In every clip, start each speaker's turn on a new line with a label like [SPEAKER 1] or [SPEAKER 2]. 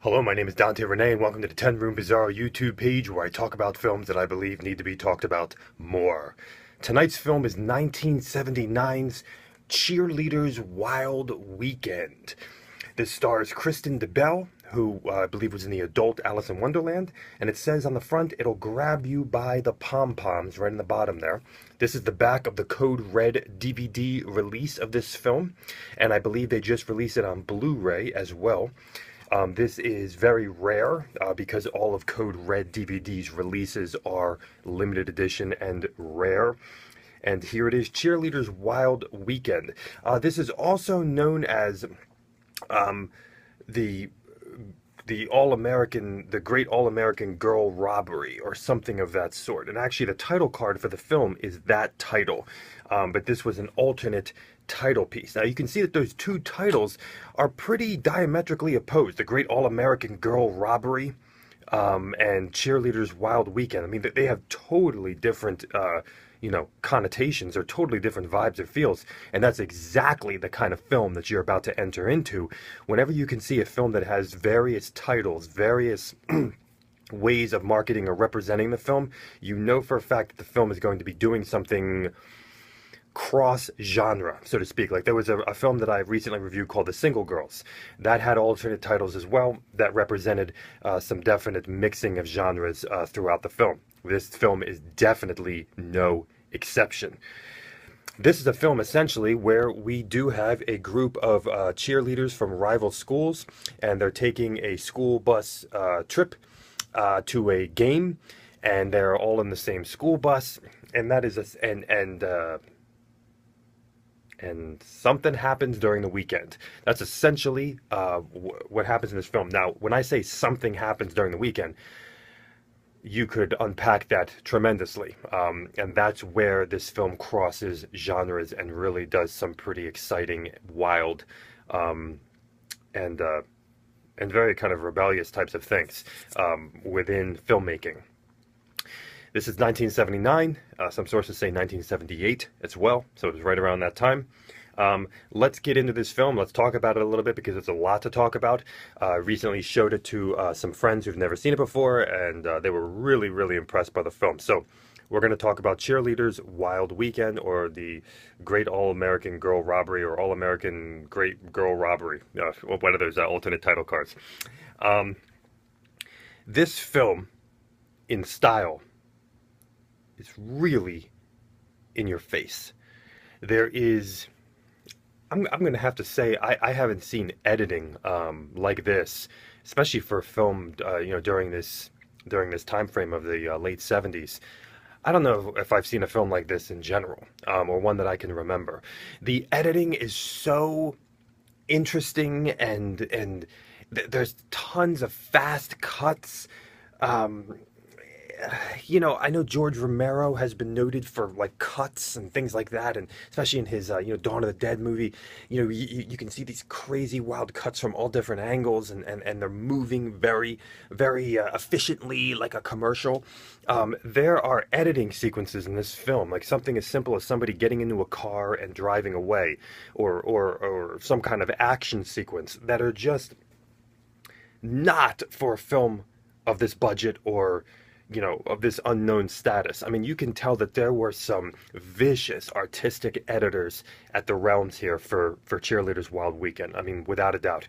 [SPEAKER 1] Hello, my name is Dante Renee, and welcome to the 10 Room Bizarro YouTube page where I talk about films that I believe need to be talked about more. Tonight's film is 1979's Cheerleaders Wild Weekend. This stars Kristen DeBell, who I believe was in the adult Alice in Wonderland, and it says on the front, "It'll grab you by the pom-poms," right in the bottom there. This is the back of the Code Red DVD release of this film, and I believe they just released it on Blu-ray as well. This is very rare because all of Code Red DVD's releases are limited edition and rare. And here it is, Cheerleaders Wild Weekend. This is also known as the Great All-American Girl Robbery, or something of that sort. And actually, the title card for the film is that title. But this was an alternate title piece. Now, you can see that those two titles are pretty diametrically opposed. The Great All-American Girl Robbery and Cheerleaders Wild Weekend. I mean, they have totally different connotations, or totally different vibes or feels, and that's exactly the kind of film that you're about to enter into. Whenever you can see a film that has various titles, various ways of marketing or representing the film, you know for a fact that the film is going to be doing something cross-genre, so to speak. Like there was a film that I recently reviewed called The Single Girls. That had alternate titles as well that represented some definite mixing of genres throughout the film. This film is definitely no exception. This is a film essentially where we do have a group of cheerleaders from rival schools, and they're taking a school bus trip to a game, and they're all in the same school bus, and that is and something happens during the weekend. That's essentially what happens in this film. Now, when I say something happens during the weekend, you could unpack that tremendously. And that's where this film crosses genres and really does some pretty exciting, wild, and very kind of rebellious types of things within filmmaking. This is 1979. Some sources say 1978 as well, so it was right around that time. Let's get into this film. Let's talk about it a little bit because it's a lot to talk about. Recently showed it to some friends who've never seen it before, and they were really, really impressed by the film. So we're going to talk about Cheerleaders Wild Weekend, or the Great All-American Girl Robbery, or All-American Great Girl Robbery. One of those alternate title cards. This film, in style, it's really in your face. There is, I'm going to have to say, I haven't seen editing like this, especially for a film, during this time frame of the late 70s. I don't know if I've seen a film like this in general, or one that I can remember. The editing is so interesting, and there's tons of fast cuts. I know George Romero has been noted for like cuts and things like that, and especially in his Dawn of the Dead movie, you can see these crazy wild cuts from all different angles, and they're moving very, very efficiently, like a commercial. There are editing sequences in this film, like something as simple as somebody getting into a car and driving away, or some kind of action sequence, that are just not for a film of this budget, or of this unknown status. I mean, you can tell that there were some vicious artistic editors at the realms here for Cheerleaders Wild Weekend. I mean, without a doubt.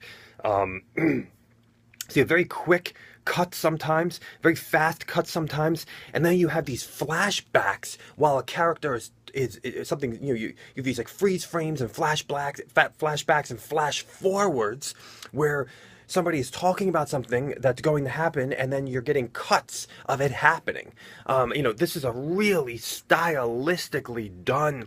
[SPEAKER 1] See a very quick cut sometimes, very fast cut sometimes, and then you have these flashbacks while a character is something, you have these like freeze frames and flashbacks and flash forwards where somebody is talking about something that's going to happen, and then you're getting cuts of it happening. This is a really stylistically done,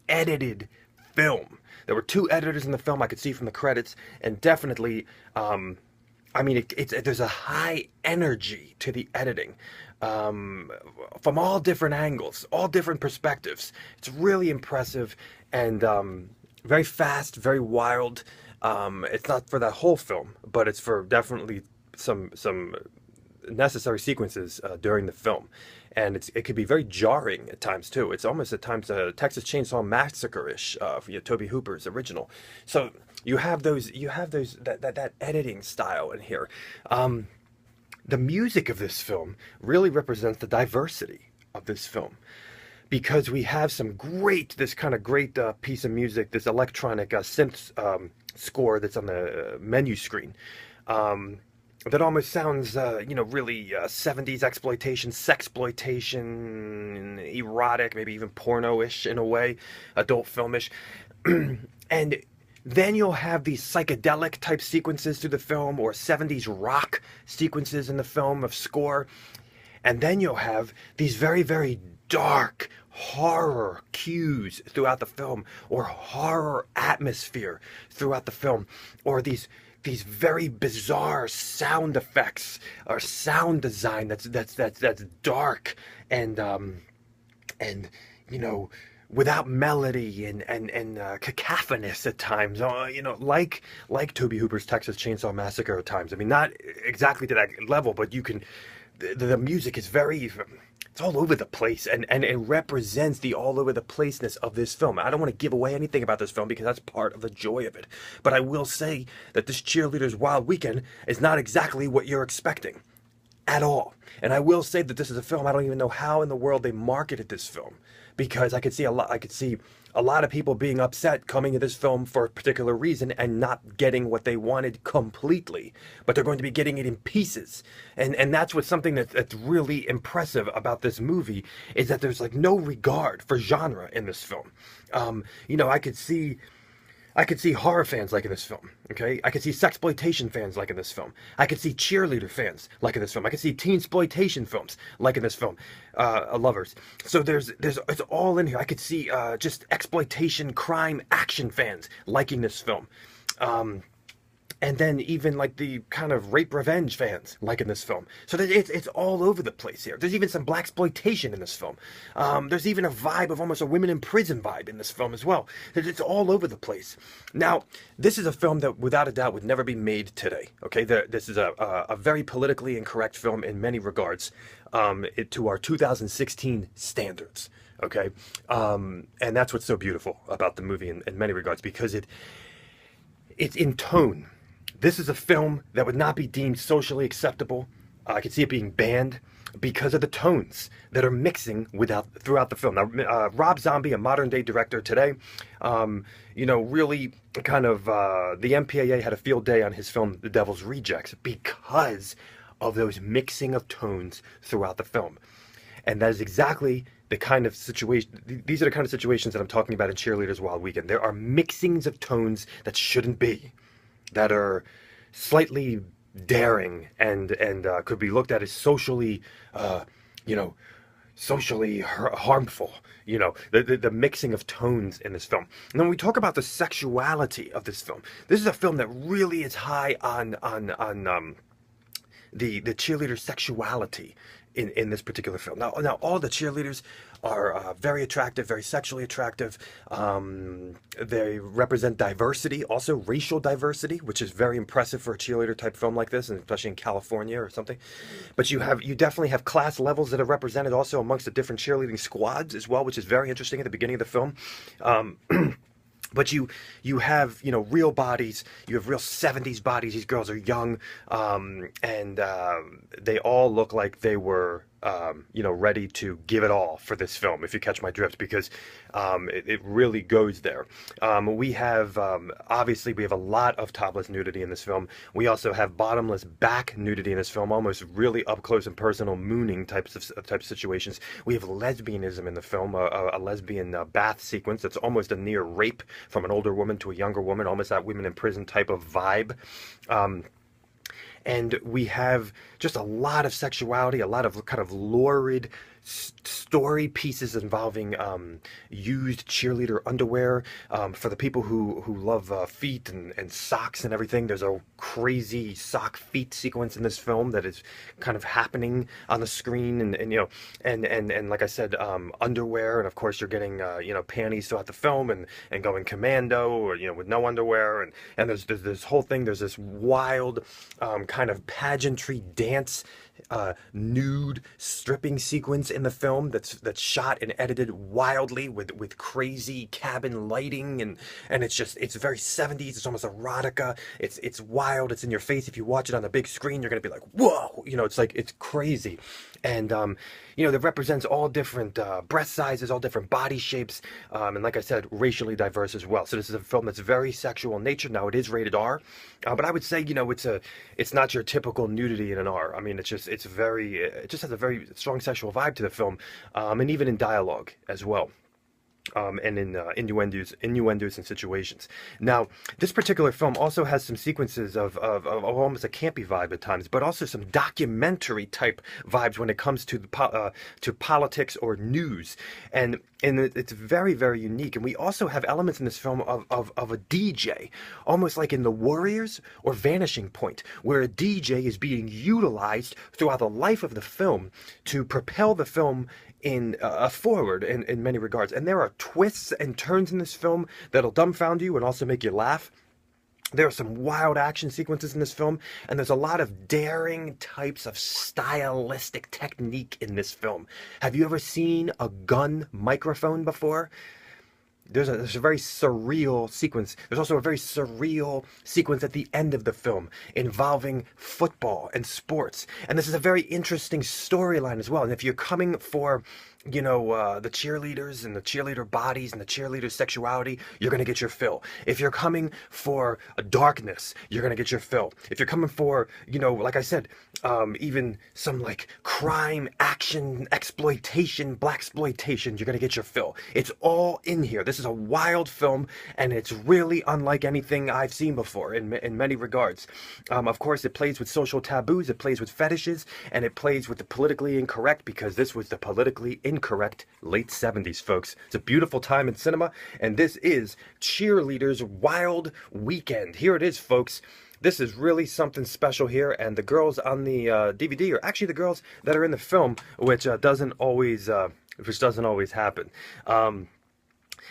[SPEAKER 1] edited film. There were two editors in the film I could see from the credits, and definitely, there's a high energy to the editing, from all different angles, all different perspectives. It's really impressive, and very fast, very wild. It's not for that whole film, but it's for definitely some necessary sequences during the film. And it could be very jarring at times too. It's almost at times a Texas Chainsaw Massacre-ish, Tobe Hooper's original. So You have that editing style in here. The music of this film really represents the diversity of this film because we have this kind of great piece of music, this electronic synth score that's on the menu screen. That almost sounds, really 70s exploitation, sexploitation, erotic, maybe even porno-ish in a way, adult filmish. And then you'll have these psychedelic type sequences through the film or 70s rock sequences in the film of score. And then you'll have these very, very dark horror cues throughout the film or horror atmosphere throughout the film or these very bizarre sound effects or sound design that's dark and without melody and cacophonous at times, like Tobe Hooper's Texas Chainsaw Massacre at times. I mean, not exactly to that level, but you can. The music is it's all over the place, and it represents the all over the placeness of this film. I don't want to give away anything about this film because that's part of the joy of it. But I will say that this Cheerleaders Wild Weekend is not exactly what you're expecting at all. And I will say that this is a film I don't even know how in the world they marketed this film, because I could see a lot of people being upset coming to this film for a particular reason and not getting what they wanted completely, but they're going to be getting it in pieces. And that's what's something that's really impressive about this movie, is that there's like no regard for genre in this film. I could see horror fans liking this film, okay? I could see sexploitation fans liking this film. I could see cheerleader fans liking this film. I could see teen-sploitation films liking this film, lovers. So it's all in here. I could see just exploitation, crime, action fans liking this film. And then even like the kind of rape revenge fans liking this film. So it's all over the place here. There's even some blaxploitation in this film. There's even a vibe of almost a women in prison vibe in this film as well. It's all over the place. Now, this is a film that without a doubt would never be made today. Okay, this is a very politically incorrect film in many regards, to our 2016 standards. Okay, and that's what's so beautiful about the movie in many regards, because it's in tone. This is a film that would not be deemed socially acceptable. I could see it being banned because of the tones that are mixing throughout the film. Now, Rob Zombie, a modern day director today, really kind of, the MPAA had a field day on his film, The Devil's Rejects, because of those mixing of tones throughout the film. And that is exactly the kind of situation, these are the kind of situations that I'm talking about in Cheerleaders Wild Weekend. There are mixings of tones that shouldn't be, that are slightly daring and could be looked at as socially, harmful. The mixing of tones in this film. And then when we talk about the sexuality of this film, this is a film that really is high on the cheerleader sexuality in this particular film. Now all the cheerleaders are very attractive, very sexually attractive. They represent diversity, also racial diversity, which is very impressive for a cheerleader type film like this, and especially in California or something. But you definitely have class levels that are represented also amongst the different cheerleading squads as well, which is very interesting at the beginning of the film. But you have, real bodies, you have real 70s bodies. These girls are young, and they all look like they were, ready to give it all for this film, if you catch my drift, because it really goes there. We have, obviously, we have a lot of topless nudity in this film. We also have bottomless back nudity in this film, almost really up close and personal mooning types of situations. We have lesbianism in the film, a lesbian bath sequence that's almost a near rape from an older woman to a younger woman, almost that women in prison type of vibe. And we have just a lot of sexuality, a lot of kind of lurid story pieces involving used cheerleader underwear. For the people who love feet and socks and everything, there's a crazy sock feet sequence in this film that is kind of happening on the screen, and like I said, underwear, and of course you're getting panties throughout the film and going commando, or with no underwear, and there's this whole thing. There's this wild kind of pageantry dance nude stripping sequence in the film that's shot and edited wildly with crazy cabin lighting, and it's very 70s. It's almost erotica. It's wild. It's in your face. If you watch it on the big screen, you're gonna be like, whoa, it's like, it's crazy. And that represents all different breast sizes, all different body shapes, and like I said, racially diverse as well. So this is a film that's very sexual in nature. Now, it is rated R, but I would say, it's not your typical nudity in an R. I mean, it just has a very strong sexual vibe to the film, and even in dialogue as well. And in innuendos and situations. Now, this particular film also has some sequences of almost a campy vibe at times, but also some documentary type vibes when it comes to to politics or news, and it's very, very unique. And we also have elements in this film of a DJ, almost like in The Warriors or Vanishing Point, where a DJ is being utilized throughout the life of the film to propel the film in forward in many regards. And there are twists and turns in this film that'll dumbfound you and also make you laugh. There are some wild action sequences in this film, and there's a lot of daring types of stylistic technique in this film. Have you ever seen a gun microphone before? There's a very surreal sequence. There's also a very surreal sequence at the end of the film involving football and sports. And this is a very interesting storyline as well. And if you're coming for, the cheerleaders and the cheerleader bodies and the cheerleader sexuality, you're going to get your fill. If you're coming for a darkness, you're going to get your fill. If you're coming for, like I said, even some like crime, action, exploitation, blaxploitation, you're going to get your fill. It's all in here. This is a wild film, and it's really unlike anything I've seen before in many regards. Of course, it plays with social taboos, it plays with fetishes, and it plays with the politically incorrect, because this was the politically incorrect late 70s, folks. It's a beautiful time in cinema, and this is Cheerleaders Wild Weekend. Here it is, folks. This is really something special here, and the girls on the DVD are actually the girls that are in the film, which doesn't always happen.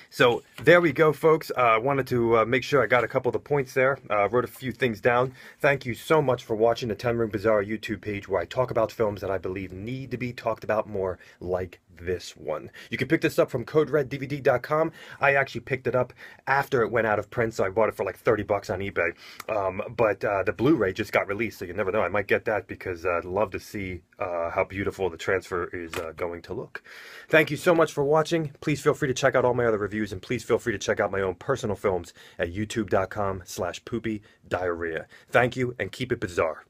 [SPEAKER 1] So there we go, folks. I wanted to make sure I got a couple of the points there. Wrote a few things down. Thank you so much for watching the 10 Room Bizarre YouTube page, where I talk about films that I believe need to be talked about more, like this one. You can pick this up from CodeRedDVD.com. I actually picked it up after it went out of print, so I bought it for like 30 bucks on eBay. But the Blu-ray just got released, so you never know. I might get that, because I'd love to see how beautiful the transfer is going to look. Thank you so much for watching. Please feel free to check out all my other reviews, and please feel free to check out my own personal films at youtube.com/poopydiarrhea. Thank you, and keep it bizarre.